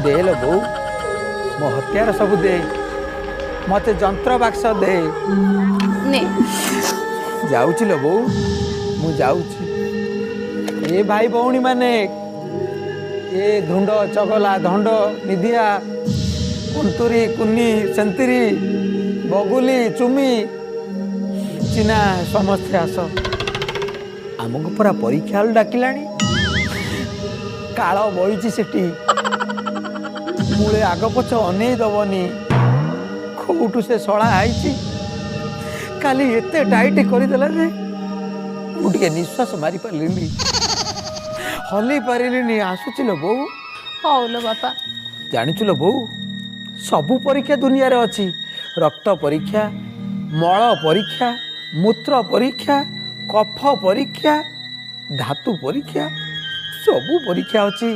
दे लो बो मो हत्यार सब दे मते जंत्र बाक्स दे ने जाऊची लो बो मु जाऊची ए भाई भौणी माने ए धुंड चगला धंड निधिया कुंतुरी कुन्नी सेंतिरी बगुली चुमी चिना समस्ते आस आमको पूरा परीक्षा डाकिलाणी काल बड़ी सेठी मूले आग पछ अनै दबनी कोठू से सड़ा आई काली एते टाइट करदेला रे मुझे निश्वास मारी पारिनी हली पारिनी आसुच लो बो हौ लो बापा जानिचु लो बो सबू परीक्षा दुनिया रे अच्छी रक्त परीक्षा मल परीक्षा मूत्र परीक्षा कफ परीक्षा धातु परीक्षा सबू परीक्षा अच्छी